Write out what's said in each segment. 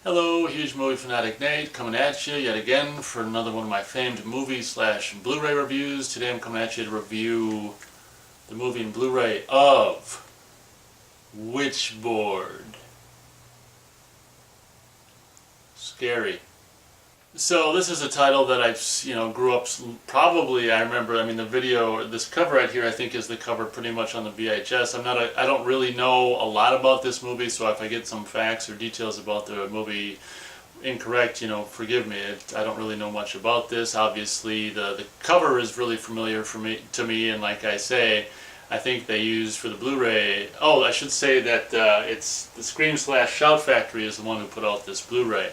Hello, huge movie fanatic Nate coming at you yet again for another one of my famed movie slash Blu-ray reviews. Today I'm coming at you to review the movie and Blu-ray of Witchboard. Scary. So this is a title that I grew up, probably I remember, the video, this cover right here I think is the cover pretty much on the VHS. I don't really know a lot about this movie, so if I get some facts or details about the movie incorrect, forgive me. I don't really know much about this. Obviously the cover is really familiar to me, and like I say, I think they used for the Blu-ray, I should say that it's the Scream/Shout Factory is the one who put out this Blu-ray.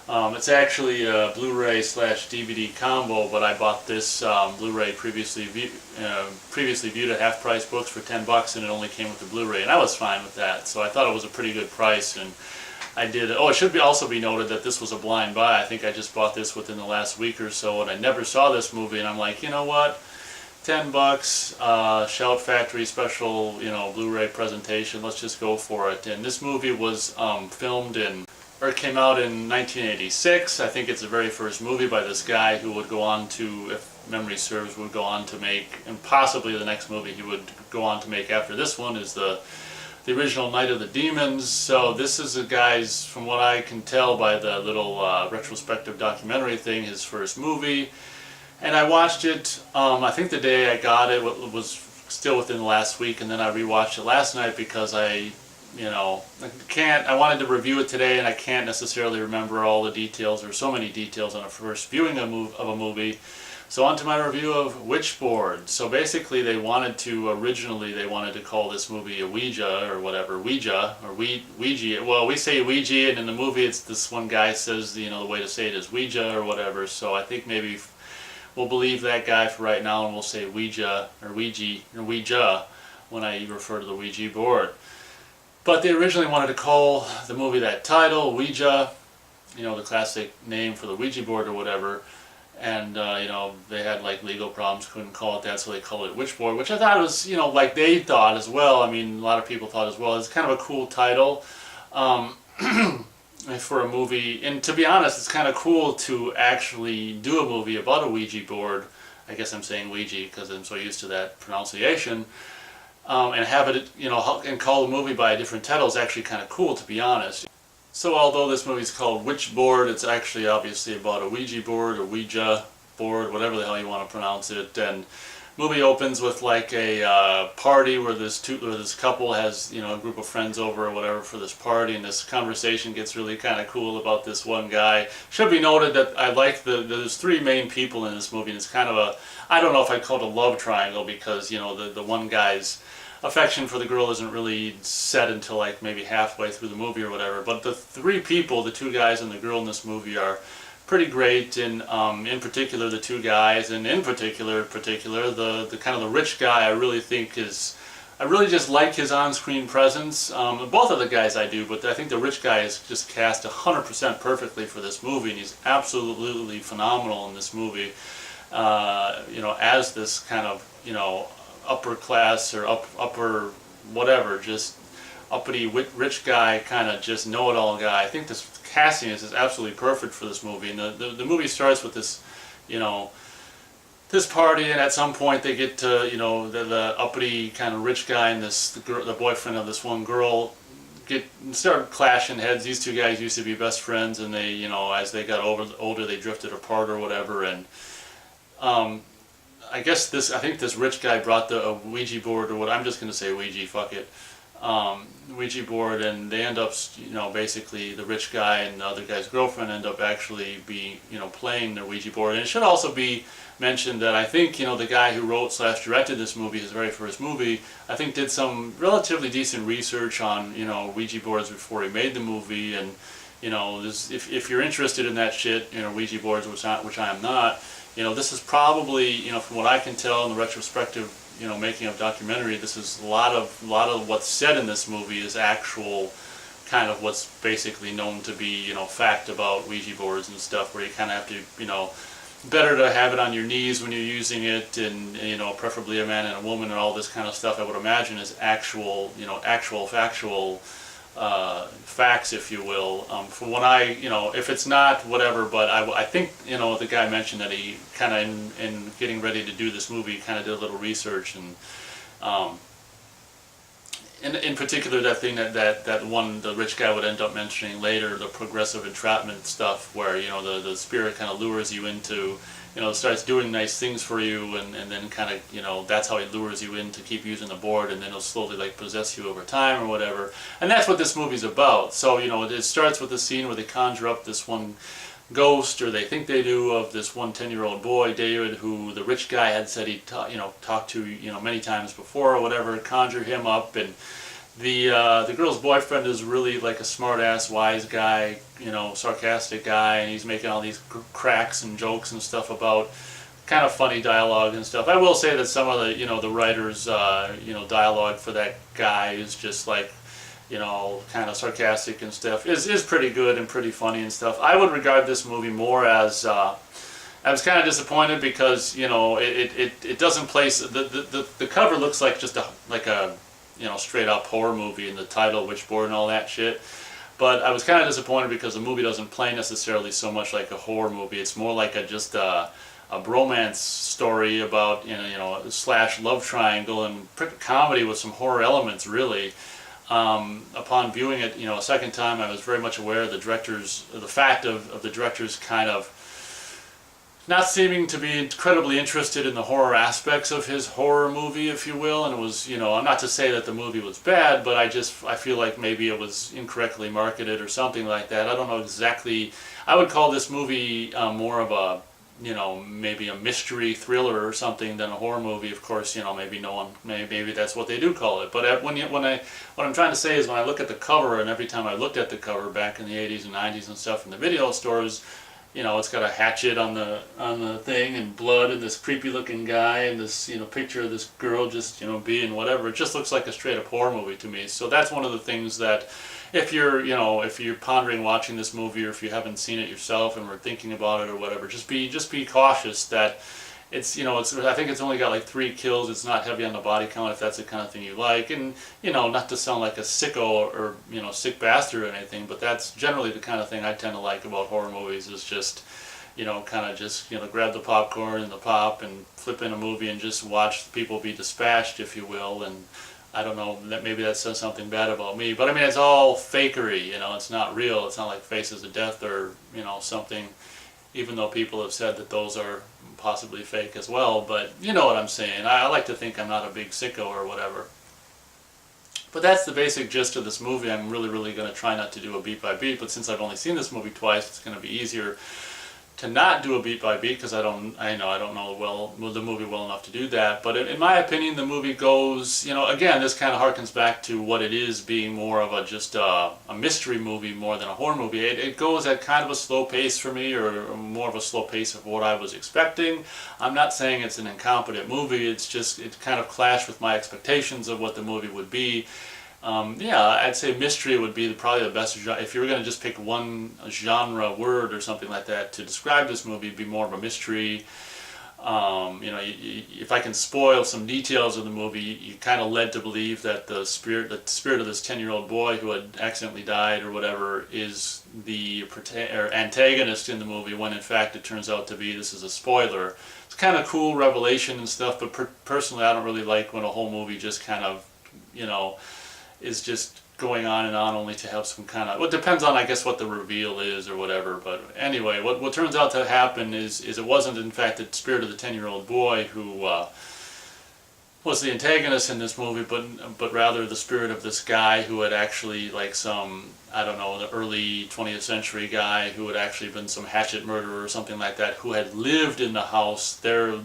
It's actually a Blu-ray / DVD combo, but I bought this Blu-ray previously viewed at Half Price Books for $10, and it only came with the Blu-ray, and I was fine with that. So I thought it was a pretty good price, and I did. Oh, it should also be noted that this was a blind buy. I think I just bought this within the last week or so, and I never saw this movie, and I'm like, you know what? $10, Shout Factory special, Blu-ray presentation. Let's just go for it. And this movie was filmed it came out in 1986. I think it's the very first movie by this guy who would go on to, if memory serves, would go on to make, and possibly the next movie he would go on to make after this one is the original Night of the Demons. So this is a guy's, from what I can tell by the little retrospective documentary thing, his first movie. And I watched it, I think the day I got it was still within the last week, and then I rewatched it last night because I wanted to review it today, and I can't necessarily remember all the details, or so many details on a first viewing of a movie. So on to my review of Witchboard. So basically originally they wanted to call this movie a Ouija, or whatever, Ouija, or Ouija. Well, we say Ouija, and in the movie it's this one guy says, the way to say it is Ouija, or whatever. So I think maybe we'll believe that guy for right now, and we'll say Ouija, or Ouija, when I refer to the Ouija board. But they originally wanted to call the movie that title, Ouija, the classic name for the Ouija board or whatever. And, they had like legal problems, couldn't call it that, so they called it Witchboard, which I thought was, like they thought as well. A lot of people thought as well. It's kind of a cool title for a movie. And to be honest, it's kind of cool to actually do a movie about a Ouija board. I guess I'm saying Ouija because I'm so used to that pronunciation. And have it, and call the movie by a different title is actually kind of cool, to be honest. So although this movie is called Witchboard, it's actually obviously about a Ouija board, or Ouija board, whatever the hell you want to pronounce it. And movie opens with like a party where this couple has, a group of friends over or whatever for this party, and this conversation gets really kind of cool about this one guy. Should be noted that I like there's three main people in this movie, and it's kind of I don't know if I'd call it a love triangle, because the one guy's affection for the girl isn't really set until like maybe halfway through the movie or whatever. But the three people, the two guys and the girl in this movie, are pretty great. And in particular the two guys, and in particular the kind of the rich guy, I really just like his on-screen presence. Both of the guys I do, but I think the rich guy is just cast 100% perfectly for this movie, and he's absolutely phenomenal in this movie. As this kind of upper class, or upper whatever, just uppity rich guy, kind of just know-it-all guy. I think this casting is absolutely perfect for this movie. And the movie starts with this, this party, and at some point they get to, the uppity kind of rich guy and the boyfriend of this one girl start clashing heads. These two guys used to be best friends, and they, as they got older, they drifted apart or whatever. And I think this rich guy brought the Ouija board, or what, I'm just going to say Ouija, fuck it. Ouija board, and they end up, basically the rich guy and the other guy's girlfriend end up actually playing the Ouija board. And it should also be mentioned that I think, the guy who wrote / directed this movie, his very first movie, I think did some relatively decent research on, Ouija boards before he made the movie. And, if you're interested in that shit, Ouija boards, which I am not, this is probably, from what I can tell in the retrospective, making of documentary, this is a lot of what's said in this movie is actual kind of what's basically known to be, fact about Ouija boards and stuff, where you kind of have to, better to have it on your knees when you're using it, and preferably a man and a woman and all this kind of stuff, I would imagine is actual, factual facts, if you will. From when I, if it's not, whatever, but I think, the guy mentioned that he kind of, in getting ready to do this movie, kind of did a little research, and in particular, that thing that one, the rich guy would end up mentioning later, the progressive entrapment stuff, where, the spirit kind of lures you into, starts doing nice things for you, and then kind of, that's how he lures you in to keep using the board, and then he'll slowly like possess you over time or whatever. And that's what this movie's about. So, it starts with a scene where they conjure up this one ghost, or they think they do, of this one 10-year-old boy, David, who the rich guy had said he'd talked to, many times before or whatever, conjure him up. And the girl's boyfriend is really like a smart-ass, wise guy, sarcastic guy, and he's making all these cracks and jokes and stuff about kind of funny dialogue and stuff. I will say that some of the, the writers, dialogue for that guy is just like, kind of sarcastic and stuff, is pretty good and pretty funny and stuff. I would regard this movie more as, I was kind of disappointed because, it doesn't place, the cover looks like just a straight up horror movie, in the title, Witchboard and all that shit. But I was kind of disappointed because the movie doesn't play necessarily so much like a horror movie. It's more like just a bromance story about, slash love triangle and comedy with some horror elements, really. Upon viewing it, a second time, I was very much aware of the fact of the director's kind of not seeming to be incredibly interested in the horror aspects of his horror movie, if you will. And it was, not to say that the movie was bad, but I feel like maybe it was incorrectly marketed or something like that. I don't know exactly. I would call this movie more of a, maybe a mystery thriller or something than a horror movie. Of course, maybe that's what they do call it. But what I'm trying to say is, when I look at the cover, and every time I looked at the cover back in the 80s and 90s and stuff in the video stores, it's got a hatchet on the thing, and blood, and this creepy looking guy, and this picture of this girl just being whatever. It just looks like a straight up horror movie to me. So that's one of the things that, if you're pondering watching this movie, or if you haven't seen it yourself and were thinking about it or whatever, just be cautious that it's, I think it's only got like 3 kills. It's not heavy on the body count, if that's the kind of thing you like. And, not to sound like a sicko or, sick bastard or anything, but that's generally the kind of thing I tend to like about horror movies, is just, kind of just, grab the popcorn and the pop and flip in a movie and just watch people be dispatched, if you will. And I don't know, that maybe that says something bad about me, but I mean, it's all fakery, it's not real. It's not like Faces of Death or, something, even though people have said that those are possibly fake as well. But you know what I'm saying. I like to think I'm not a big sicko or whatever. But that's the basic gist of this movie. I'm really going to try not to do a beat by beat, but since I've only seen this movie twice, it's going to be easier to not do a beat by beat, because I don't know the movie well enough to do that. But in my opinion, the movie goes, again, this kind of harkens back to what it is, being more of just a mystery movie more than a horror movie. It goes at kind of a slow pace for me, or more of a slow pace of what I was expecting. I'm not saying it's an incompetent movie. It's just, it kind of clashed with my expectations of what the movie would be. I'd say mystery would be probably the best genre. If you were going to just pick one genre word or something like that to describe this movie, it'd be more of a mystery. If I can spoil some details of the movie, you kind of led to believe that the spirit of this 10-year-old boy who had accidentally died or whatever is the antagonist in the movie, when in fact it turns out to be, this is a spoiler. It's kind of cool revelation and stuff, but personally I don't really like when a whole movie just kind of, is just going on and on, only to have some kind of, well, it depends on, I guess, what the reveal is or whatever. But anyway, what turns out to happen is it wasn't in fact the spirit of the 10-year-old boy who was the antagonist in this movie, but rather the spirit of this guy who had actually, like, some, I don't know, the early 20th century guy who had actually been some hatchet murderer or something like that, who had lived in the house. The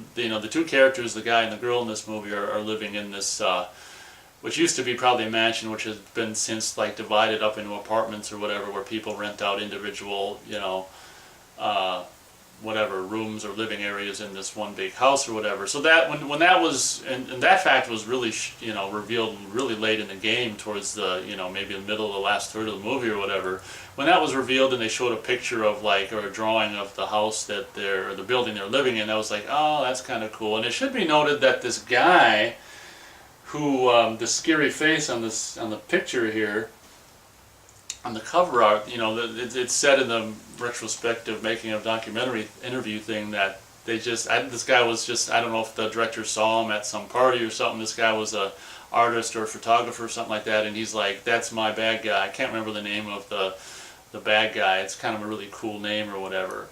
2 characters, the guy and the girl in this movie, are living in this which used to be probably a mansion, which has been since like divided up into apartments or whatever, where people rent out individual, whatever, rooms or living areas in this one big house or whatever. So that when that was, and that fact was really, revealed really late in the game, towards the, maybe the middle of the last third of the movie or whatever. When that was revealed and they showed a picture of, like, or a drawing of the house or the building they're living in, I was like, oh, that's kind of cool. And it should be noted that this guy, who, the scary face on the picture here, on the cover art, it's said in the retrospective making of documentary interview thing that this guy was just, I don't know if the director saw him at some party or something. This guy was a artist or a photographer or something like that, and he's like, that's my bad guy. I can't remember the name of the bad guy. It's kind of a really cool name or whatever.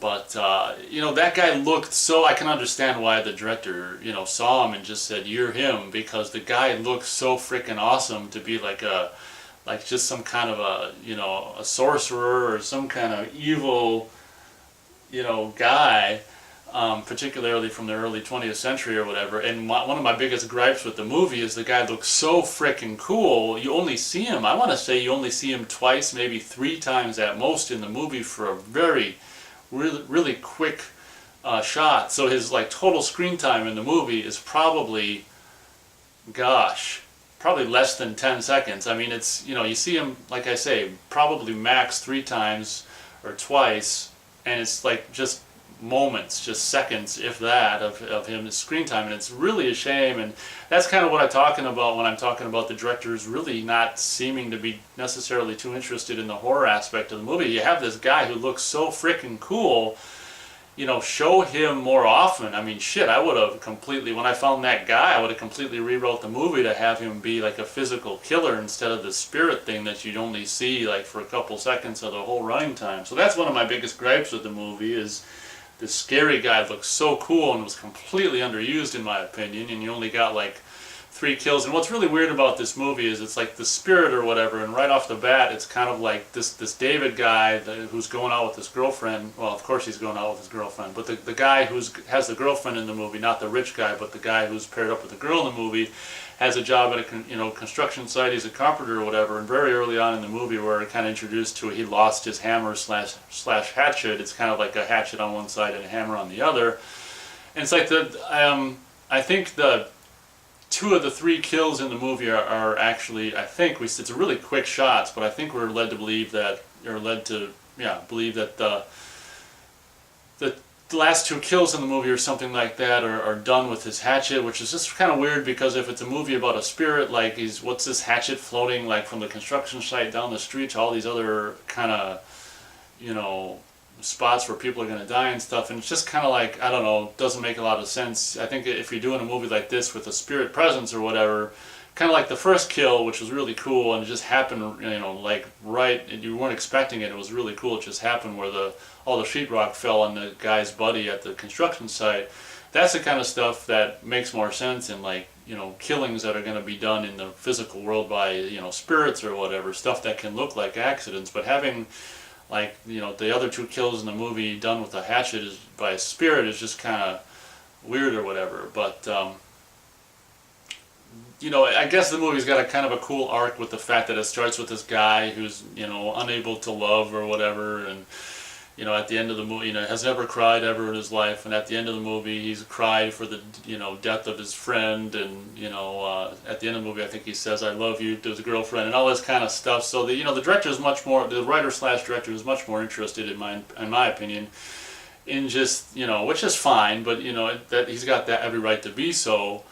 But, that guy looked so, I can understand why the director, saw him and just said, you're him, because the guy looked so freaking awesome to be like just some kind of a sorcerer or some kind of evil, guy, particularly from the early 20th century or whatever. And one of my biggest gripes with the movie is the guy looks so freaking cool. You only see him, I want to say you only see him twice, maybe 3 times at most in the movie for a really quick shot. So his total screen time in the movie is probably, probably less than 10 seconds. I mean, it's, you see him, like I say, probably max 3 times or twice, and it's just moments, just seconds, if that, of him screen time, and it's really a shame. And that's kind of what I'm talking about when I'm talking about the directors really not seeming to be necessarily too interested in the horror aspect of the movie. You have this guy who looks so freaking cool, show him more often. I mean, shit, I would have completely, when I found that guy, I would have completely rewrote the movie to have him be like a physical killer instead of the spirit thing that you'd only see for a couple seconds of the whole running time. So that's one of my biggest gripes with the movie, is this scary guy looks so cool and was completely underused in my opinion, and you only got 3 kills. And what's really weird about this movie is it's like the spirit or whatever, and right off the bat it's kind of like this David guy who's going out with his girlfriend. Well, of course he's going out with his girlfriend, but the guy has the girlfriend in the movie, not the rich guy, but the guy who's paired up with the girl in the movie, has a job at a construction site. He's a carpenter or whatever, and very early on in the movie we're kind of introduced to it, he lost his hammer slash hatchet. It's kind of like a hatchet on one side and a hammer on the other, and it's like I think the 2 of the 3 kills in the movie are actually, I think it's really quick shots, but I think we're led to believe that, the last 2 kills in the movie or something like that are done with his hatchet, which is just kind of weird, because if it's a movie about a spirit, what's this hatchet floating from the construction site down the street to all these other kind of, spots where people are going to die and stuff, and it's just kind of I don't know, doesn't make a lot of sense. I think if you're doing a movie like this with a spirit presence or whatever, kind of like the first kill, which was really cool, and it just happened, right, and you weren't expecting it. It was really cool. It just happened where all the sheetrock fell on the guy's buddy at the construction site. That's the kind of stuff that makes more sense in killings that are going to be done in the physical world by spirits or whatever, stuff that can look like accidents. But having the other 2 kills in the movie done with a hatchet by a spirit is just kind of weird or whatever. But I guess the movie's got a kind of a cool arc with the fact that it starts with this guy who's unable to love or whatever, and at the end of the movie, has never cried ever in his life, and at the end of the movie he's cried for the death of his friend, and at the end of the movie I think he says I love you to his girlfriend and all this kind of stuff. So the director is much more, the writer slash director is much more interested in my opinion in just which is fine, but that he's got that every right to be so.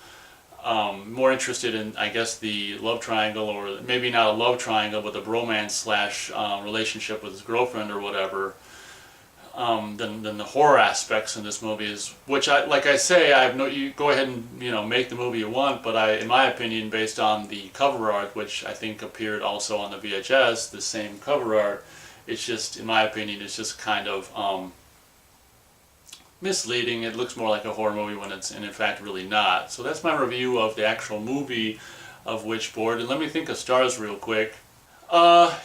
More interested in, I guess, the love triangle, or maybe not a love triangle, but the bromance slash relationship with his girlfriend or whatever, than the horror aspects in this movie is, which like I say, you go ahead and make the movie you want, but in my opinion, based on the cover art, which I think appeared also on the VHS, the same cover art, it's just, in my opinion, it's just kind of misleading. It looks more like a horror movie when it's in fact really not. So that's my review of the actual movie of Witchboard, and let me think of stars real quick.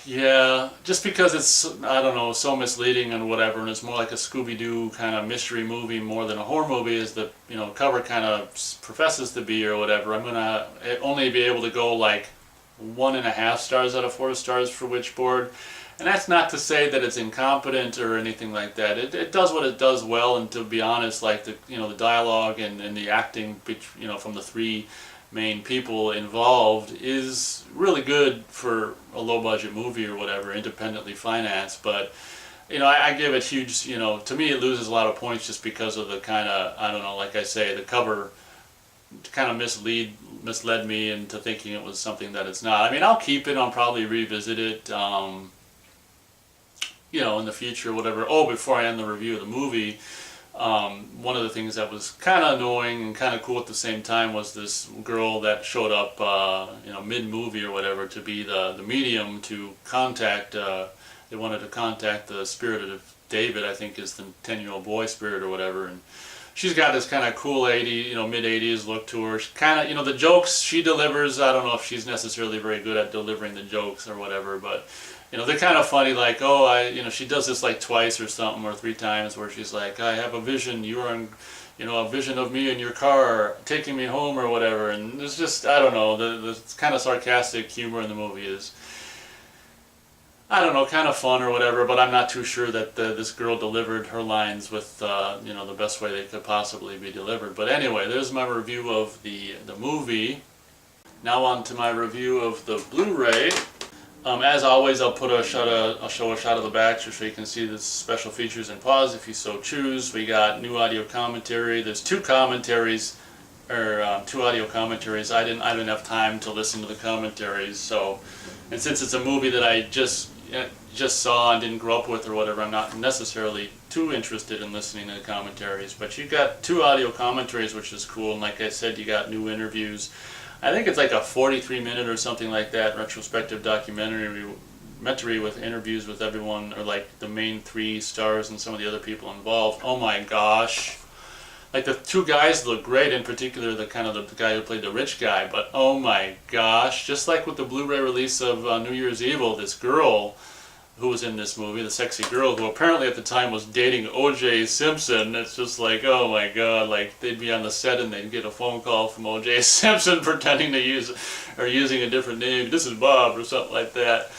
Yeah, just because it's, I don't know, so misleading and whatever, and it's more like a Scooby-Doo kind of mystery movie more than a horror movie as the, cover kind of professes to be or whatever, I'm gonna only be able to go 1.5 stars out of 4 stars for Witchboard. And that's not to say that it's incompetent or anything like that. It does what it does well, and to be honest, the dialogue and the acting, from the 3 main people involved is really good for a low-budget movie or whatever, independently financed. But I give it huge. To me, it loses a lot of points just because of the kind of, I don't know, like I say, the cover kind of misled me into thinking it was something that it's not. I mean, I'll keep it. I'll probably revisit it, you know, in the future, whatever. Oh, before I end the review of the movie, one of the things that was kind of annoying and kind of cool at the same time was this girl that showed up, you know, mid-movie or whatever, to be the medium to contact. They wanted to contact the spirit of David, I think is the 10-year-old boy spirit or whatever, and she's got this kind of cool 80s, you know, mid-80s look to her. She kind of, you know, the jokes she delivers, I don't know if she's necessarily very good at delivering the jokes or whatever, but, you know, they're kind of funny, like, oh, you know, she does this like twice or something, or 3 times, where she's like, I have a vision, you are, you know, a vision of me in your car, taking me home or whatever, and it's just, I don't know, the kind of sarcastic humor in the movie is, I don't know, kind of fun or whatever, but I'm not too sure that this girl delivered her lines with, you know, the best way they could possibly be delivered. But anyway, there's my review of the movie. Now on to my review of the Blu-ray. As always, I'll show a shot of the back just so you can see the special features and pause if you so choose. We got new audio commentary. There's 2 commentaries, or 2 audio commentaries. I didn't have time to listen to the commentaries, so, and since it's a movie that I just saw and didn't grow up with or whatever, I'm not necessarily too interested in listening to the commentaries. But you got 2 audio commentaries, which is cool, and like I said, you got new interviews. I think it's like a 43-minute or something like that retrospective documentary with interviews with everyone, or like the main 3 stars and some of the other people involved. Oh my gosh. Like the 2 guys look great, in particular the guy who played the rich guy, but oh my gosh, just like with the Blu-ray release of New Year's Evil, this girl who was in this movie, the sexy girl who apparently at the time was dating O.J. Simpson, it's just like, oh my god, like they'd be on the set and they'd get a phone call from O.J. Simpson pretending to using a different name, this is Bob or something like that.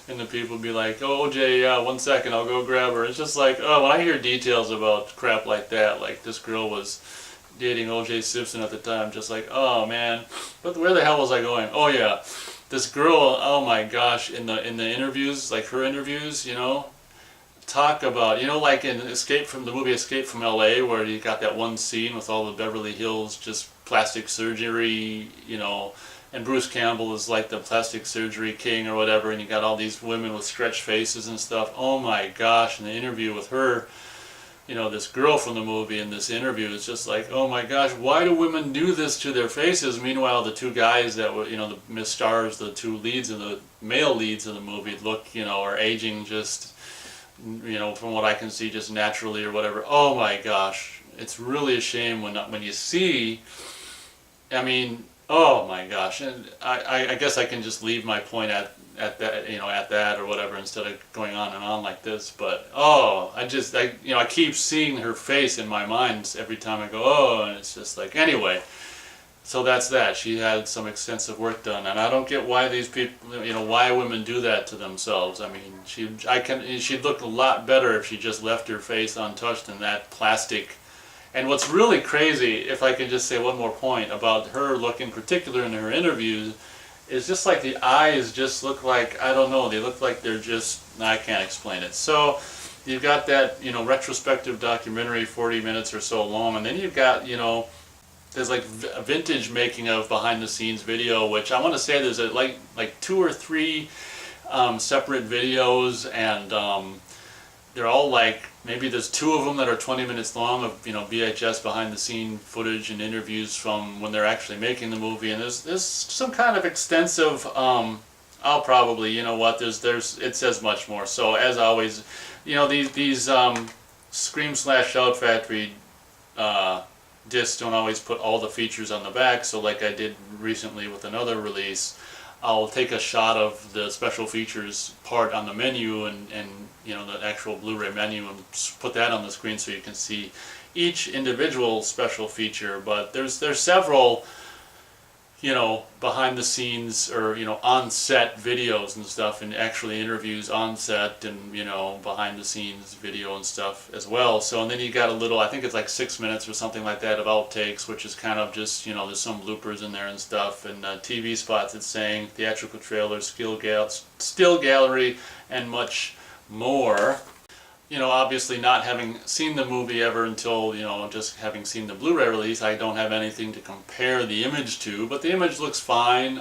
And the people would be like, oh, OJ, yeah, 1 second, I'll go grab her. It's just like, oh, when I hear details about crap like that, like this girl was dating O.J. Simpson at the time, just like, oh man, but where the hell was I going? Oh yeah, this girl, oh my gosh, in the interviews, like her interviews, you know, talk about, you know, like in the movie Escape from L.A., where you got that one scene with all the Beverly Hills, just plastic surgery, you know, and Bruce Campbell is like the plastic surgery king or whatever, and you got all these women with stretched faces and stuff. Oh my gosh, in the interview with her, you know, this girl from the movie in this interview is just like, oh my gosh, why do women do this to their faces? Meanwhile, the 2 guys that were, you know, the Miss Stars, the 2 leads in the male leads of the movie look, you know, are aging just, you know, from what I can see, just naturally or whatever. Oh my gosh, it's really a shame when you see, I mean, oh my gosh, and I guess I can just leave my point at that, you know, at that or whatever, instead of going on and on like this. But oh, you know, I keep seeing her face in my mind every time I go, oh, and it's just like, anyway. So that's that. She had some extensive work done, and I don't get why these people, you know, why women do that to themselves. I mean, she'd look a lot better if she just left her face untouched in that plastic. And what's really crazy, if I can just say one more point about her look in particular in her interviews, is just like the eyes just look like, I don't know, they look like they're just, I can't explain it. So you've got that, you know, retrospective documentary, 40 minutes or so long, and then you've got, you know, there's like a vintage making of behind the scenes video, which I want to say there's like 2 or 3 separate videos, and they're all like, maybe there's 2 of them that are 20 minutes long of, you know, VHS behind the scene footage and interviews from when they're actually making the movie, and there's some kind of extensive, I'll probably, you know what, it says much more. So as always, you know, these Scream/Shout Factory discs don't always put all the features on the back, so like I did recently with another release, I'll take a shot of the special features part on the menu and you know, the actual Blu-ray menu, and put that on the screen so you can see each individual special feature. But there's several, you know, behind the scenes or, you know, on set videos and stuff, and actually interviews on set, and, you know, behind the scenes video and stuff as well. So, and then you got a little, I think it's like 6 minutes or something like that of outtakes, which is kind of just, you know, there's some bloopers in there and stuff, and TV spots it's saying, theatrical trailers, still gallery, and much more. obviously not having seen the movie ever until, just having seen the Blu-ray release, I don't have anything to compare the image to, but the image looks fine.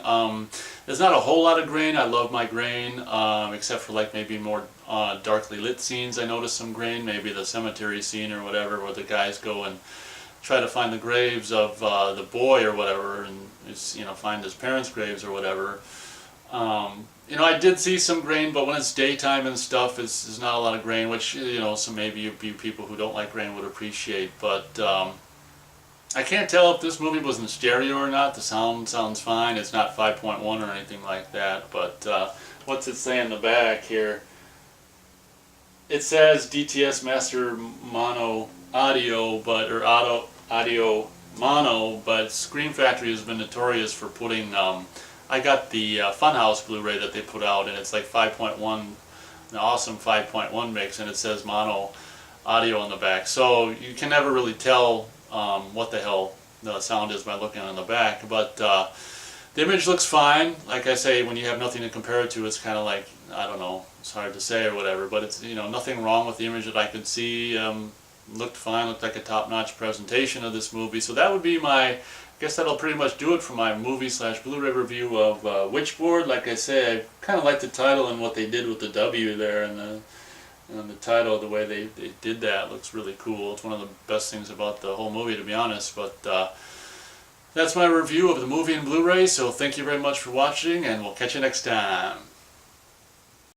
There's not a whole lot of grain. I love my grain, except for like maybe more darkly lit scenes. I noticed some grain, maybe the cemetery scene or whatever, where the guys go and try to find the graves of the boy or whatever, and find his parents' graves or whatever. I did see some grain, but when it's daytime and stuff, there's not a lot of grain, which, so maybe you people who don't like grain would appreciate. But I can't tell if this movie was in stereo or not. The sound sounds fine. It's not 5.1 or anything like that. But what's it say in the back here? It says DTS Master Mono Audio, or Audio Mono, but Scream Factory has been notorious for putting... I got the Funhouse Blu-ray that they put out, and it's like 5.1, an awesome 5.1 mix, and it says mono audio on the back. So you can never really tell what the hell the sound is by looking on the back. But the image looks fine. Like I say, when you have nothing to compare it to, it's kind of like, I don't know, it's hard to say or whatever. But it's nothing wrong with the image that I could see. Looked fine. Looked like a top-notch presentation of this movie. So that would be my... I guess that'll pretty much do it for my movie/Blu-ray review of Witchboard. Like I say, I kind of like the title and what they did with the W there, and the title, the way they did that looks really cool. It's one of the best things about the whole movie, to be honest. But that's my review of the movie and Blu-ray, so thank you very much for watching, and we'll catch you next time.